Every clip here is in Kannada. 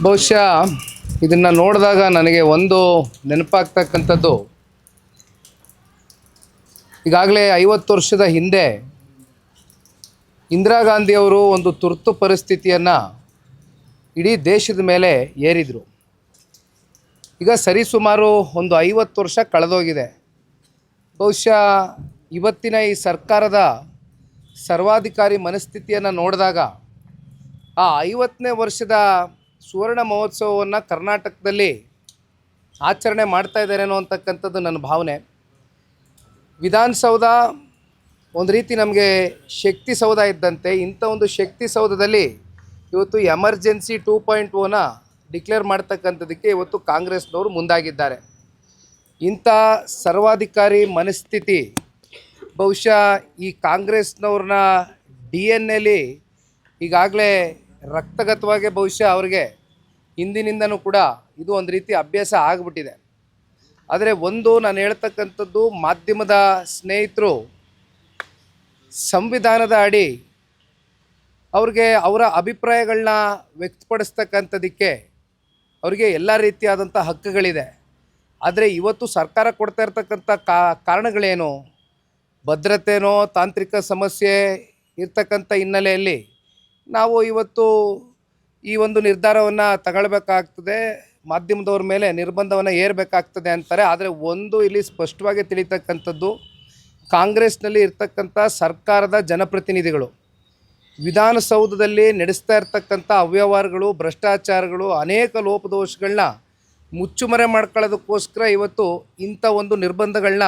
ಬಹುಶಃ ಇದನ್ನು ನೋಡಿದಾಗ ನನಗೆ ಒಂದು ನೆನಪಾಗ್ತಕ್ಕಂಥದ್ದು, ಈಗಾಗಲೇ 50 ವರ್ಷದ ಹಿಂದೆ ಇಂದಿರಾ ಗಾಂಧಿಯವರು ಒಂದು ತುರ್ತು ಪರಿಸ್ಥಿತಿಯನ್ನು ಇಡೀ ದೇಶದ ಮೇಲೆ ಏರಿದರು. ಈಗ ಸರಿಸುಮಾರು ಒಂದು 50 ವರ್ಷ ಕಳೆದೋಗಿದೆ. ಬಹುಶಃ ಇವತ್ತಿನ ಈ ಸರ್ಕಾರದ ಸರ್ವಾಧಿಕಾರಿ ಮನಸ್ಥಿತಿಯನ್ನು ನೋಡಿದಾಗ ಆ 50ನೇ ವರ್ಷದ ಸುವರ್ಣ ಮಹೋತ್ಸವವನ್ನು ಕರ್ನಾಟಕದಲ್ಲಿ ಆಚರಣೆ ಮಾಡ್ತಾ ಇದ್ದಾರೇನೋ ಅಂತಕ್ಕಂಥದ್ದು ನನ್ನ ಭಾವನೆ. ವಿಧಾನಸೌಧ ಒಂದು ರೀತಿ ನಮಗೆ ಶಕ್ತಿ ಸೌಧ ಇದ್ದಂತೆ. ಇಂಥ ಒಂದು ಶಕ್ತಿ ಸೌಧದಲ್ಲಿ ಇವತ್ತು ಎಮರ್ಜೆನ್ಸಿ 2.0ನ ಡಿಕ್ಲೇರ್ ಮಾಡ್ತಕ್ಕಂಥದ್ದಕ್ಕೆ ಇವತ್ತು ಕಾಂಗ್ರೆಸ್ನವರು ಮುಂದಾಗಿದ್ದಾರೆ. ಇಂಥ ಸರ್ವಾಧಿಕಾರಿ ಮನಸ್ಥಿತಿ ಬಹುಶಃ ಈ ಕಾಂಗ್ರೆಸ್ನವ್ರನ್ನ DNA ಈಗಾಗಲೇ ರಕ್ತಗತವಾಗಿ ಬಹುಶಃ ಅವ್ರಿಗೆ ಹಿಂದಿನಿಂದನೂ ಕೂಡ ಇದು ಒಂದು ರೀತಿ ಅಭ್ಯಾಸ ಆಗಿಬಿಟ್ಟಿದೆ. ಆದರೆ ಒಂದು ನಾನು ಹೇಳ್ತಕ್ಕಂಥದ್ದು, ಮಾಧ್ಯಮದ ಸ್ನೇಹಿತರು ಸಂವಿಧಾನದ ಅಡಿ ಅವ್ರಿಗೆ ಅವರ ಅಭಿಪ್ರಾಯಗಳನ್ನ ವ್ಯಕ್ತಪಡಿಸ್ತಕ್ಕಂಥದ್ದಕ್ಕೆ ಅವರಿಗೆ ಎಲ್ಲ ರೀತಿಯಾದಂಥ ಹಕ್ಕುಗಳಿದೆ. ಆದರೆ ಇವತ್ತು ಸರ್ಕಾರ ಕೊಡ್ತಾ ಇರ್ತಕ್ಕಂಥ ಕಾರಣಗಳೇನು, ಭದ್ರತೆನೋ ತಾಂತ್ರಿಕ ಸಮಸ್ಯೆ ಇರ್ತಕ್ಕಂಥ ಹಿನ್ನೆಲೆಯಲ್ಲಿ ನಾವು ಇವತ್ತು ಈ ಒಂದು ನಿರ್ಧಾರವನ್ನು ತಗೊಳ್ಬೇಕಾಗ್ತದೆ, ಮಾಧ್ಯಮದವ್ರ ಮೇಲೆ ನಿರ್ಬಂಧವನ್ನು ಏರಬೇಕಾಗ್ತದೆ ಅಂತಾರೆ. ಆದರೆ ಒಂದು ಇಲ್ಲಿ ಸ್ಪಷ್ಟವಾಗಿ ತಿಳಿತಕ್ಕಂಥದ್ದು, ಕಾಂಗ್ರೆಸ್ನಲ್ಲಿ ಇರ್ತಕ್ಕಂಥ ಸರ್ಕಾರದ ಜನಪ್ರತಿನಿಧಿಗಳು ವಿಧಾನಸೌಧದಲ್ಲಿ ನಡೆಸ್ತಾ ಇರ್ತಕ್ಕಂಥ ಅವ್ಯವಹಾರಗಳು, ಭ್ರಷ್ಟಾಚಾರಗಳು, ಅನೇಕ ಲೋಪದೋಷಗಳನ್ನ ಮುಚ್ಚುಮರೆ ಮಾಡ್ಕೊಳ್ಳೋದಕ್ಕೋಸ್ಕರ ಇವತ್ತು ಇಂಥ ಒಂದು ನಿರ್ಬಂಧಗಳನ್ನ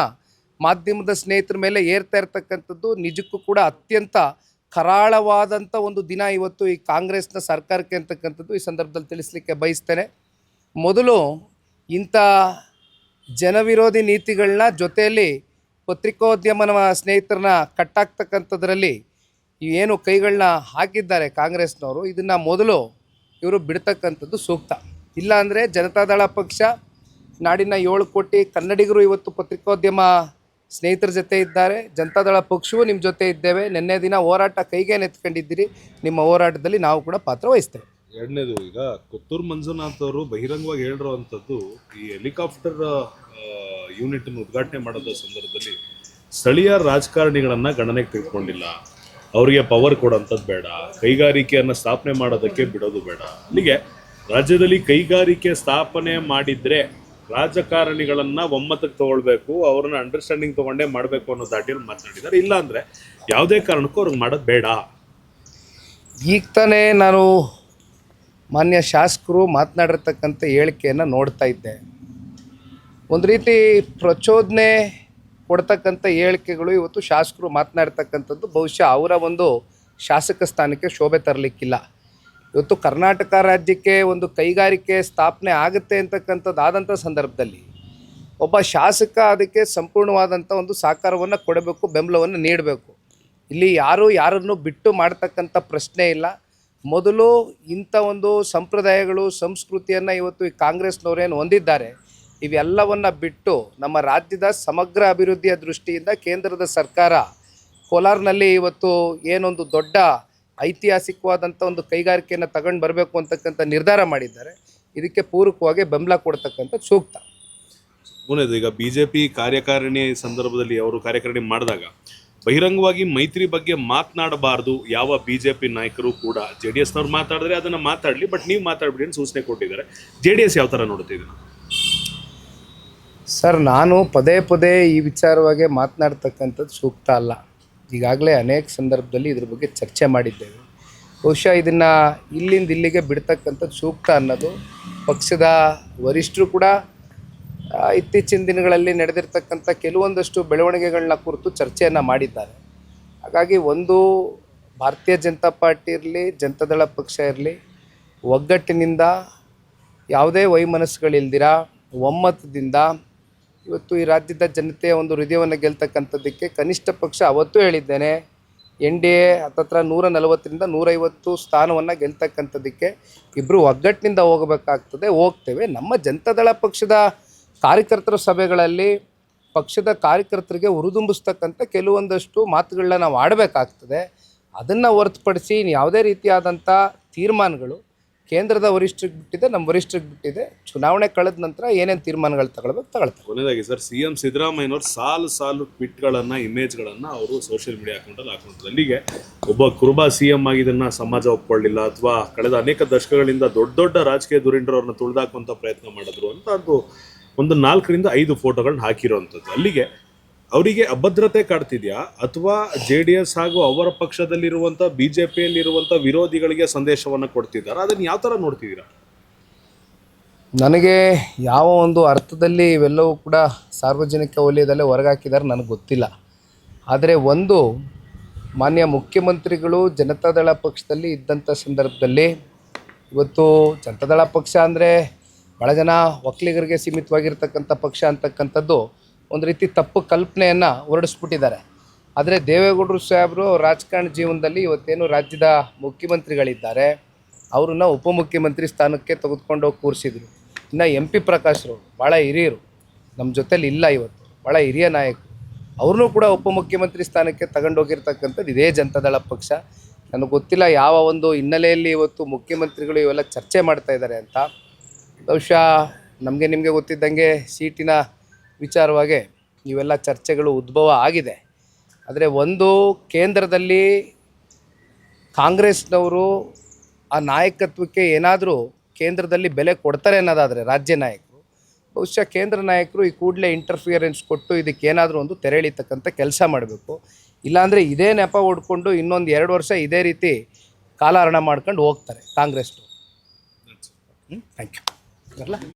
ಮಾಧ್ಯಮದ ಸ್ನೇಹಿತರ ಮೇಲೆ ಏರ್ತಾ ಇರ್ತಕ್ಕಂಥದ್ದು ನಿಜಕ್ಕೂ ಕೂಡ ಅತ್ಯಂತ ಕರಾಳವಾದಂಥ ಒಂದು ದಿನ ಇವತ್ತು ಈ ಕಾಂಗ್ರೆಸ್ನ ಸರ್ಕಾರಕ್ಕೆ ಅಂತಕ್ಕಂಥದ್ದು ಈ ಸಂದರ್ಭದಲ್ಲಿ ತಿಳಿಸ್ಲಿಕ್ಕೆ ಬಯಸ್ತೇನೆ. ಮೊದಲು ಇಂಥ ಜನವಿರೋಧಿ ನೀತಿಗಳನ್ನ ಜೊತೆಯಲ್ಲಿ ಪತ್ರಿಕೋದ್ಯಮನ ಸ್ನೇಹಿತರನ್ನ ಕಟ್ಟಾಕ್ತಕ್ಕಂಥದ್ರಲ್ಲಿ ಏನು ಕೈಗಳನ್ನ ಹಾಕಿದ್ದಾರೆ ಕಾಂಗ್ರೆಸ್ನವರು, ಇದನ್ನು ಮೊದಲು ಇವರು ಬಿಡ್ತಕ್ಕಂಥದ್ದು ಸೂಕ್ತ. ಇಲ್ಲಾಂದರೆ ಜನತಾದಳ ಪಕ್ಷ ನಾಡಿನ 7 ಕೋಟಿ ಕನ್ನಡಿಗರು ಇವತ್ತು ಪತ್ರಿಕೋದ್ಯಮ ಸ್ನೇಹಿತರ ಜೊತೆ ಇದ್ದಾರೆ. ಜನತಾದಳ ಪಕ್ಷವೂ ನಿಮ್ಮ ಜೊತೆ ಇದ್ದೇವೆ. ನಿನ್ನೆ ದಿನ ಹೋರಾಟ ಕೈಗೆ ನೆತ್ಕೊಂಡಿದ್ದೀರಿ, ನಿಮ್ಮ ಹೋರಾಟದಲ್ಲಿ ನಾವು ಕೂಡ ಪಾತ್ರ ವಹಿಸ್ತೇವೆ. ಎರಡನೇದು, ಈಗ ಕೊತ್ತೂರು ಮಂಜುನಾಥ್ ಅವರು ಬಹಿರಂಗವಾಗಿ ಹೇಳಿರುವಂಥದ್ದು, ಈ ಹೆಲಿಕಾಪ್ಟರ್ ಯೂನಿಟನ್ನು ಉದ್ಘಾಟನೆ ಮಾಡೋದ ಸಂದರ್ಭದಲ್ಲಿ ಸ್ಥಳೀಯ ರಾಜಕಾರಣಿಗಳನ್ನು ಗಣನೆಗೆ ತೆಗೆದುಕೊಂಡಿಲ್ಲ, ಅವರಿಗೆ ಪವರ್ ಕೊಡೋಂಥದ್ದು ಬೇಡ, ಕೈಗಾರಿಕೆಯನ್ನು ಸ್ಥಾಪನೆ ಮಾಡೋದಕ್ಕೆ ಬಿಡೋದು ಬೇಡ. ಅಲ್ಲಿಗೆ ರಾಜ್ಯದಲ್ಲಿ ಕೈಗಾರಿಕೆ ಸ್ಥಾಪನೆ ಮಾಡಿದರೆ ರಾಜಕಾರಣಿಗಳನ್ನು ಒಮ್ಮತಕ್ಕೆ ತೊಗೊಳ್ಬೇಕು, ಅವ್ರನ್ನ ಅಂಡರ್ಸ್ಟ್ಯಾಂಡಿಂಗ್ ತೊಗೊಂಡೇ ಮಾಡಬೇಕು ಅನ್ನೋ ದಾಟಿಯಲ್ಲಿ ಮಾತನಾಡಿದ್ದಾರೆ. ಇಲ್ಲಾಂದರೆ ಯಾವುದೇ ಕಾರಣಕ್ಕೂ ಅವ್ರಿಗೆ ಮಾಡೋದು ಬೇಡ. ಈಗ ತಾನೇ ನಾನು ಮಾನ್ಯ ಶಾಸಕರು ಮಾತನಾಡಿರ್ತಕ್ಕಂಥ ಹೇಳಿಕೆಯನ್ನು ನೋಡ್ತಾ ಇದ್ದೆ. ಒಂದು ರೀತಿ ಪ್ರಚೋದನೆ ಕೊಡ್ತಕ್ಕಂಥ ಹೇಳಿಕೆಗಳು ಇವತ್ತು ಶಾಸಕರು ಮಾತನಾಡ್ತಕ್ಕಂಥದ್ದು ಬಹುಶಃ ಅವರ ಒಂದು ಶಾಸಕ ಸ್ಥಾನಕ್ಕೆ ಶೋಭೆ ತರಲಿಕ್ಕಿಲ್ಲ. ಇವತ್ತು ಕರ್ನಾಟಕ ರಾಜ್ಯಕ್ಕೆ ಒಂದು ಕೈಗಾರಿಕೆ ಸ್ಥಾಪನೆ ಆಗುತ್ತೆ ಅಂತಕ್ಕಂಥದ್ದಾದಂಥ ಸಂದರ್ಭದಲ್ಲಿ ಒಬ್ಬ ಶಾಸಕ ಅದಕ್ಕೆ ಸಂಪೂರ್ಣವಾದಂಥ ಒಂದು ಸಹಕಾರವನ್ನು ಕೊಡಬೇಕು, ಬೆಂಬಲವನ್ನು ನೀಡಬೇಕು. ಇಲ್ಲಿ ಯಾರನ್ನು ಬಿಟ್ಟು ಮಾಡ್ತಕ್ಕಂಥ ಪ್ರಶ್ನೆ ಇಲ್ಲ. ಮೊದಲು ಇಂಥ ಒಂದು ಸಂಪ್ರದಾಯಗಳು, ಸಂಸ್ಕೃತಿಯನ್ನು ಇವತ್ತು ಈ ಕಾಂಗ್ರೆಸ್ನವರೇನು ಹೊಂದಿದ್ದಾರೆ, ಇವೆಲ್ಲವನ್ನು ಬಿಟ್ಟು ನಮ್ಮ ರಾಜ್ಯದ ಸಮಗ್ರ ಅಭಿವೃದ್ಧಿಯ ದೃಷ್ಟಿಯಿಂದ ಕೇಂದ್ರದ ಸರ್ಕಾರ ಕೋಲಾರ್ನಲ್ಲಿ ಇವತ್ತು ಏನೊಂದು ದೊಡ್ಡ ಐತಿಹಾಸಿಕವಾದಂಥ ಒಂದು ಕೈಗಾರಿಕೆಯನ್ನು ತಗೊಂಡು ಬರಬೇಕು ಅಂತಕ್ಕಂಥ ನಿರ್ಧಾರ ಮಾಡಿದ್ದಾರೆ. ಇದಕ್ಕೆ ಪೂರಕವಾಗಿ ಬೆಂಬಲ ಕೊಡ್ತಕ್ಕಂಥದ್ದು ಸೂಕ್ತ. ಮೂರನೇದು, ಈಗ BJP ಕಾರ್ಯಕಾರಿಣಿ ಸಂದರ್ಭದಲ್ಲಿ ಅವರು ಕಾರ್ಯಕಾರಿಣಿ ಮಾಡಿದಾಗ ಬಹಿರಂಗವಾಗಿ ಮೈತ್ರಿ ಬಗ್ಗೆ ಮಾತನಾಡಬಾರ್ದು ಯಾವ BJP ನಾಯಕರು ಕೂಡ. JDSನವ್ರು ಮಾತಾಡಿದ್ರೆ ಅದನ್ನು ಮಾತಾಡಲಿ, ಬಟ್ ನೀವು ಮಾತಾಡ್ಬಿಡಿ ಅಂತ ಸೂಚನೆ ಕೊಟ್ಟಿದ್ದಾರೆ. JDS ಯಾವ ಥರ ನೋಡುತ್ತೆ ಇದನ್ನು? ಸರ್, ನಾನು ಪದೇ ಪದೇ ಈ ವಿಚಾರವಾಗಿ ಮಾತನಾಡ್ತಕ್ಕಂಥದ್ದು ಸೂಕ್ತ ಅಲ್ಲ. ಈಗಾಗಲೇ ಅನೇಕ ಸಂದರ್ಭದಲ್ಲಿ ಇದ್ರ ಬಗ್ಗೆ ಚರ್ಚೆ ಮಾಡಿದ್ದೇವೆ. ಬಹುಶಃ ಇದನ್ನು ಇಲ್ಲಿಗೆ ಬಿಡ್ತಕ್ಕಂಥದ್ದು ಸೂಕ್ತ ಅನ್ನೋದು ಪಕ್ಷದ ವರಿಷ್ಠರು ಕೂಡ ಇತ್ತೀಚಿನ ದಿನಗಳಲ್ಲಿ ನಡೆದಿರ್ತಕ್ಕಂಥ ಕೆಲವೊಂದಷ್ಟು ಬೆಳವಣಿಗೆಗಳನ್ನ ಕುರಿತು ಚರ್ಚೆಯನ್ನು ಮಾಡಿದ್ದಾರೆ. ಹಾಗಾಗಿ ಒಂದು ಭಾರತೀಯ ಜನತಾ ಪಾರ್ಟಿ ಇರಲಿ, ಜನತಾದಳ ಪಕ್ಷ ಇರಲಿ, ಒಗ್ಗಟ್ಟಿನಿಂದ ಯಾವುದೇ ವೈಮನಸ್ಸುಗಳಿಲ್ದಿರ ಒಮ್ಮತದಿಂದ ಇವತ್ತು ಈ ರಾಜ್ಯದ ಜನತೆಯ ಒಂದು ಹೃದಯವನ್ನು ಗೆಲ್ತಕ್ಕಂಥದ್ದಕ್ಕೆ ಕನಿಷ್ಠ ಪಕ್ಷ ಅವತ್ತೂ ಹೇಳಿದ್ದೇನೆ, NDA ಹತ್ತತ್ರ 140ರಿಂದ 150 ಸ್ಥಾನವನ್ನು ಗೆಲ್ತಕ್ಕಂಥದ್ದಕ್ಕೆ ಇಬ್ಬರು ಒಗ್ಗಟ್ಟಿನಿಂದ ಹೋಗಬೇಕಾಗ್ತದೆ, ಹೋಗ್ತೇವೆ. ನಮ್ಮ ಜನತಾದಳ ಪಕ್ಷದ ಕಾರ್ಯಕರ್ತರ ಸಭೆಗಳಲ್ಲಿ ಪಕ್ಷದ ಕಾರ್ಯಕರ್ತರಿಗೆ ಹುರಿದುಂಬಿಸ್ತಕ್ಕಂಥ ಕೆಲವೊಂದಷ್ಟು ಮಾತುಗಳನ್ನ ನಾವು ಆಡಬೇಕಾಗ್ತದೆ. ಅದನ್ನು ಹೊರತುಪಡಿಸಿ ಯಾವುದೇ ರೀತಿಯಾದಂಥ ತೀರ್ಮಾನಗಳು ಕೇಂದ್ರದ ವರಿಷ್ಠರಿಗೆ ಬಿಟ್ಟಿದೆ, ನಮ್ಮ ವರಿಷ್ಠರಿಗೆ ಬಿಟ್ಟಿದೆ. ಚುನಾವಣೆ ಕಳೆದ ನಂತರ ಏನೇನು ತೀರ್ಮಾನಗಳು ತಗೊಳ್ತಾರೆ. ಕೊನೆಯದಾಗಿ ಸರ್, CM ಸಿದ್ದರಾಮಯ್ಯನವರು ಸಾಲು ಟ್ವೀಟ್ಗಳನ್ನು, ಇಮೇಜ್ಗಳನ್ನು ಅವರು ಸೋಷಿಯಲ್ ಮೀಡಿಯಾ ಅಕೌಂಟಲ್ಲಿ ಹಾಕೊಂಡಿದ್ರು. ಅಲ್ಲಿಗೆ ಒಬ್ಬ ಕುರುಬ CM ಆಗಿದ್ದನ್ನು ಸಮಾಜ ಒಪ್ಕೊಳ್ಳಿಲ್ಲ, ಅಥವಾ ಕಳೆದ ಅನೇಕ ದಶಕಗಳಿಂದ ದೊಡ್ಡ ರಾಜಕೀಯ ಧುರೀಣರವ್ರನ್ನ ತುಳಿದಾಕುವಂಥ ಪ್ರಯತ್ನ ಮಾಡಿದ್ರು ಅಂತ ಒಂದು 4 ರಿಂದ 5 ಫೋಟೋಗಳನ್ನ ಹಾಕಿರೋವಂಥದ್ದು. ಅಲ್ಲಿಗೆ ಅವರಿಗೆ ಅಭದ್ರತೆ ಕಾಡ್ತಿದ್ಯಾ, ಅಥವಾ JDS ಹಾಗೂ ಅವರ ಪಕ್ಷದಲ್ಲಿರುವಂಥ BJPಯಲ್ಲಿರುವಂಥ ವಿರೋಧಿಗಳಿಗೆ ಸಂದೇಶವನ್ನು ಕೊಡ್ತಿದ್ದಾರೆ? ಅದನ್ನು ಯಾವ ಥರ ನೋಡ್ತಿದ್ದೀರಾ? ನನಗೆ ಯಾವ ಒಂದು ಅರ್ಥದಲ್ಲಿ ಇವೆಲ್ಲವೂ ಕೂಡ ಸಾರ್ವಜನಿಕ ವಲಯದಲ್ಲೇ ಹೊರಗಾಕಿದ್ದಾರೆ ನನಗೆ ಗೊತ್ತಿಲ್ಲ. ಆದರೆ ಒಂದು, ಮಾನ್ಯ ಮುಖ್ಯಮಂತ್ರಿಗಳು ಜನತಾದಳ ಪಕ್ಷದಲ್ಲಿ ಇದ್ದಂಥ ಸಂದರ್ಭದಲ್ಲಿ, ಇವತ್ತು ಜನತಾದಳ ಪಕ್ಷ ಅಂದರೆ ಭಾಳ ಜನ ಒಕ್ಕಲಿಗರಿಗೆ ಸೀಮಿತವಾಗಿರ್ತಕ್ಕಂಥ ಪಕ್ಷ ಅಂತಕ್ಕಂಥದ್ದು ಒಂದು ರೀತಿ ತಪ್ಪು ಕಲ್ಪನೆಯನ್ನು ಹೊರಡಿಸ್ಬಿಟ್ಟಿದ್ದಾರೆ. ಆದರೆ ದೇವೇಗೌಡರು ಸಾಹೇಬರು ರಾಜಕಾರಣ ಜೀವನದಲ್ಲಿ ಇವತ್ತೇನು ರಾಜ್ಯದ ಮುಖ್ಯಮಂತ್ರಿಗಳಿದ್ದಾರೆ, ಅವ್ರನ್ನ ಉಪಮುಖ್ಯಮಂತ್ರಿ ಸ್ಥಾನಕ್ಕೆ ತೆಗೆದುಕೊಂಡು ಹೋಗಿ ಕೂರಿಸಿದ್ರು. ಇನ್ನು MP ಪ್ರಕಾಶ್ರು ಭಾಳ ಹಿರಿಯರು, ನಮ್ಮ ಜೊತೇಲಿ ಇಲ್ಲ, ಇವತ್ತು ಭಾಳ ಹಿರಿಯ ನಾಯಕರು, ಅವ್ರನ್ನೂ ಕೂಡ ಉಪಮುಖ್ಯಮಂತ್ರಿ ಸ್ಥಾನಕ್ಕೆ ತಗೊಂಡೋಗಿರ್ತಕ್ಕಂಥದ್ದು ಇದೇ ಜನತಾದಳ ಪಕ್ಷ. ನನಗೆ ಗೊತ್ತಿಲ್ಲ ಯಾವ ಒಂದು ಹಿನ್ನೆಲೆಯಲ್ಲಿ ಇವತ್ತು ಮುಖ್ಯಮಂತ್ರಿಗಳು ಇವೆಲ್ಲ ಚರ್ಚೆ ಮಾಡ್ತಾ ಇದ್ದಾರೆ ಅಂತ. ಬಹುಶಃ ನಿಮಗೆ ಗೊತ್ತಿದ್ದಂಗೆ ಸೀಟಿನ ವಿಚಾರವಾಗಿ ಇವೆಲ್ಲ ಚರ್ಚೆಗಳು ಉದ್ಭವ ಆಗಿದೆ. ಆದರೆ ಒಂದು, ಕೇಂದ್ರದಲ್ಲಿ ಕಾಂಗ್ರೆಸ್ನವರು ಆ ನಾಯಕತ್ವಕ್ಕೆ ಏನಾದರೂ ಕೇಂದ್ರದಲ್ಲಿ ಬೆಲೆ ಕೊಡ್ತಾರೆ ಅನ್ನೋದಾದರೆ ರಾಜ್ಯ ನಾಯಕರು, ಬಹುಶಃ ಕೇಂದ್ರ ನಾಯಕರು ಈ ಕೂಡಲೇ ಇಂಟರ್ಫಿಯರೆನ್ಸ್ ಕೊಟ್ಟು ಇದಕ್ಕೇನಾದರೂ ಒಂದು ತೆರೆ ಎಳೀತಕ್ಕಂಥ ಕೆಲಸ ಮಾಡಬೇಕು. ಇಲ್ಲಾಂದರೆ ಇದೇ ನೆಪ ಹೊಡ್ಕೊಂಡು ಇನ್ನೊಂದು 2 ವರ್ಷ ಇದೇ ರೀತಿ ಕಾಲಹರಣ ಮಾಡ್ಕೊಂಡು ಹೋಗ್ತಾರೆ ಕಾಂಗ್ರೆಸ್ನವರು. Thank you.